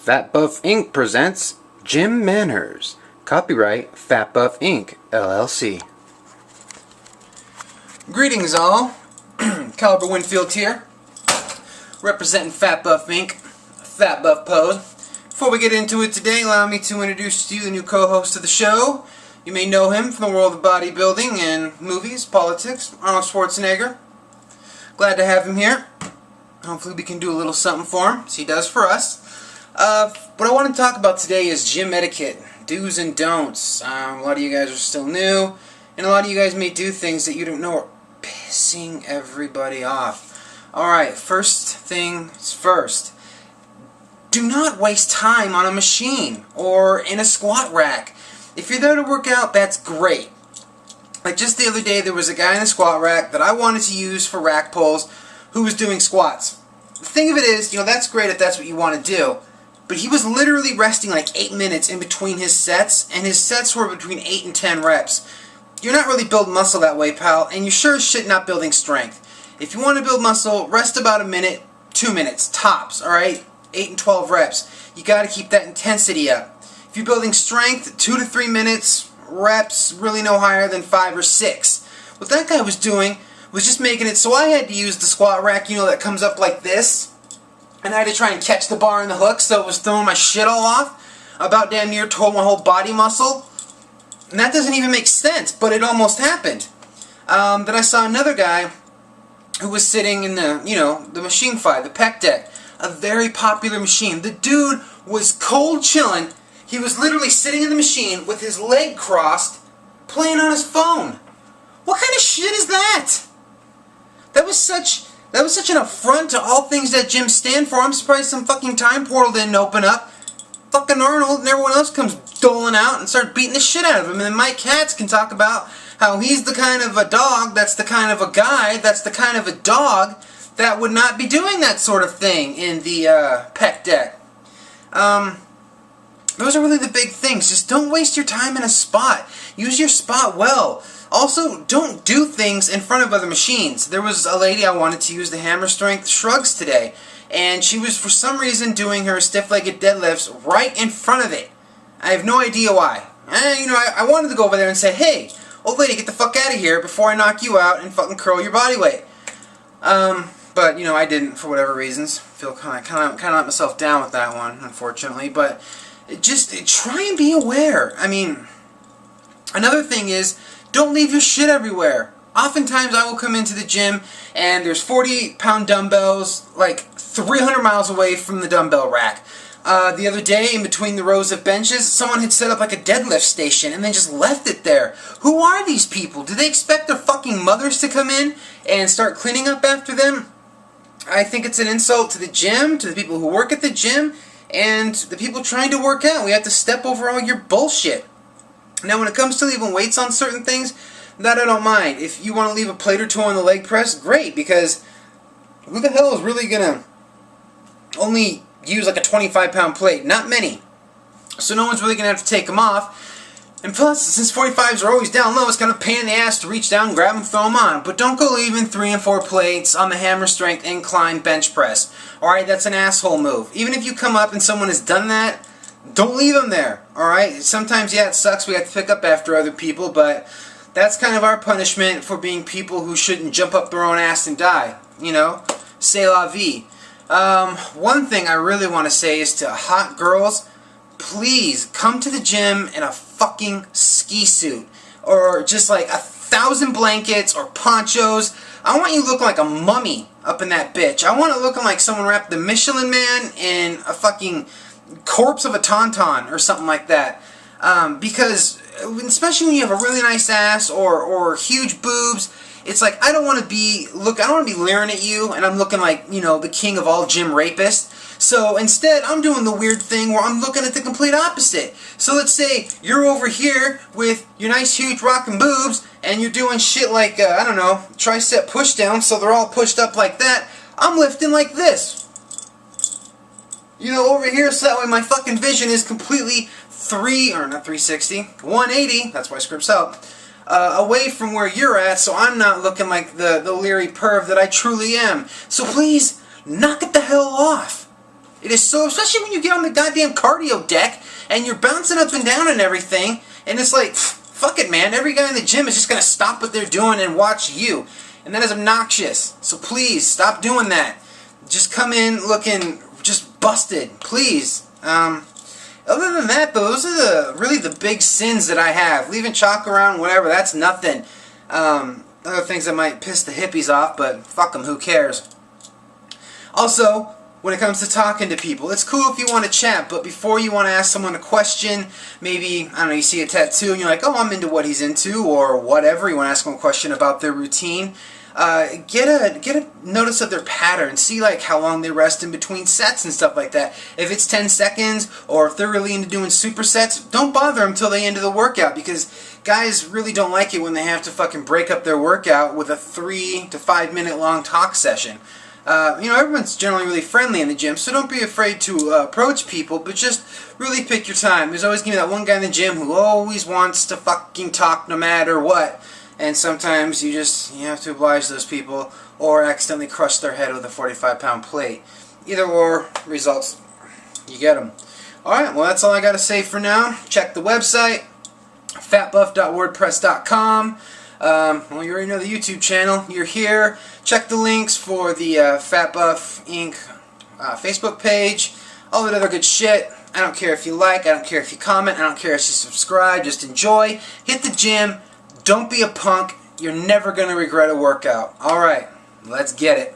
Fat Buff Inc. presents Gym Manners. Copyright Fat Buff Inc. LLC. Greetings all. Caliber Winfield here, representing Fat Buff Inc. Fat Buff Pose. Before we get into it today, allow me to introduce to you the new co-host of the show. You may know him from the world of bodybuilding and movies, politics, Arnold Schwarzenegger. Glad to have him here. Hopefully we can do a little something for him, as he does for us. What I want to talk about today is gym etiquette, do's and don'ts. A lot of you guys are still new, and a lot of you guys may do things that you don't know are pissing everybody off. Alright, first things first. Do not waste time on a machine or in a squat rack. If you're there to work out, that's great. Like just the other day, there was a guy in a squat rack that I wanted to use for rack pulls who was doing squats. The thing of it is, that's great if that's what you want to do. But he was literally resting like 8 minutes in between his sets, and his sets were between 8 and 10 reps. You're not really building muscle that way, pal, and you're sure as shit not building strength. If you want to build muscle, rest about a minute, 2 minutes, tops, alright? 8 and 12 reps. You got to keep that intensity up. If you're building strength, 2 to 3 minutes, reps, really no higher than 5 or 6. What that guy was doing was just making it so I had to use the squat rack, that comes up like this. And I had to try and catch the bar in the hook, so it was throwing my shit all off. About damn near tore my whole body muscle. And that doesn't even make sense, but it almost happened. Then I saw another guy who was sitting in the, the machine fight, the pec deck. A very popular machine. The dude was cold chilling. He was literally sitting in the machine with his leg crossed, playing on his phone. What kind of shit is that? That was such an affront to all things that gyms stand for. I'm surprised some fucking time portal didn't open up. Fucking Arnold and everyone else comes doling out and start beating the shit out of him. And then Mike Katz can talk about how he's the kind of a dog, that's the kind of a guy, that's the kind of a dog that would not be doing that sort of thing in the pec deck. Those are really the big things. Just don't waste your time in a spot. Use your spot well. Also, don't do things in front of other machines. There was a lady I wanted to use the hammer strength shrugs today, and she was for some reason doing her stiff-legged deadlifts right in front of it. I have no idea why. I wanted to go over there and say, hey, old lady, get the fuck out of here before I knock you out and fucking curl your body weight. But I didn't for whatever reasons. Feel kind of let myself down with that one, unfortunately. But just try and be aware. Another thing is, don't leave your shit everywhere. Oftentimes I will come into the gym and there's 40-pound dumbbells like 300 miles away from the dumbbell rack. The other day, in between the rows of benches, someone had set up like a deadlift station and then just left it there. Who are these people? Do they expect their fucking mothers to come in and start cleaning up after them? I think it's an insult to the gym, to the people who work at the gym, and the people trying to work out. We have to step over all your bullshit. Now, when it comes to leaving weights on certain things, that I don't mind. If you want to leave a plate or two on the leg press, great, because who the hell is really going to only use like a 25-pound plate? Not many. So no one's really going to have to take them off. And plus, since 45s are always down low, it's kind of a pain in the ass to reach down, grab them, throw them on. But don't go leaving 3 and 4 plates on the hammer strength incline bench press. Alright, that's an asshole move. Even if you come up and someone has done that, don't leave them there, alright? Sometimes, yeah, it sucks we have to pick up after other people, but that's kind of our punishment for being people who shouldn't jump up their own ass and die, C'est la vie. One thing I really want to say is to hot girls, please come to the gym in a fucking ski suit, or just like 1,000 blankets or ponchos. I want you looking like a mummy up in that bitch. I want it looking like someone wrapped the Michelin Man in a fucking corpse of a tauntaun or something like that, because especially when you have a really nice ass or huge boobs, it's like I don't want to be leering at you and I'm looking like the king of all gym rapists. So instead I'm doing the weird thing where I'm looking at the complete opposite. So let's say you're over here with your nice huge rockin' boobs and you're doing shit like I don't know, tricep push down, so they're all pushed up like that. I'm lifting like this. Over here, so that way my fucking vision is completely 180, that's why scripts help, away from where you're at, so I'm not looking like the leery perv that I truly am. So please, knock it the hell off. It is so, especially when you get on the goddamn cardio deck and you're bouncing up and down and everything, and it's like, fuck it, man. Every guy in the gym is just going to stop what they're doing and watch you. And that is obnoxious. So please, stop doing that. Just come in looking just busted, please. Other than that, though, those are really the big sins that I have. Leaving chalk around, whatever, that's nothing. Other things that might piss the hippies off, but fuck them, who cares? Also, when it comes to talking to people, it's cool if you want to chat, but before you want to ask someone a question, maybe, I don't know, you see a tattoo and you're like, oh, I'm into what he's into, or whatever, you want to ask them a question about their routine, get a notice of their pattern. See like how long they rest in between sets and stuff like that. If it's 10 seconds, or if they're really into doing supersets, don't bother them till the end of the workout, because guys really don't like it when they have to fucking break up their workout with a 3 to 5 minute long talk session. Everyone's generally really friendly in the gym, so don't be afraid to approach people, but just really pick your time. There's always going to be that one guy in the gym who always wants to fucking talk no matter what. And sometimes you have to oblige those people or accidentally crush their head with a 45-pound plate. Either or, results, you get them. Alright, well that's all I got to say for now. Check the website, fatbuff.wordpress.com. Well, you already know the YouTube channel. You're here. Check the links for the Fat Buff Inc. Facebook page. All that other good shit. I don't care if you like. I don't care if you comment. I don't care if you subscribe. Just enjoy. Hit the gym. Don't be a punk. You're never going to regret a workout. Alright, let's get it.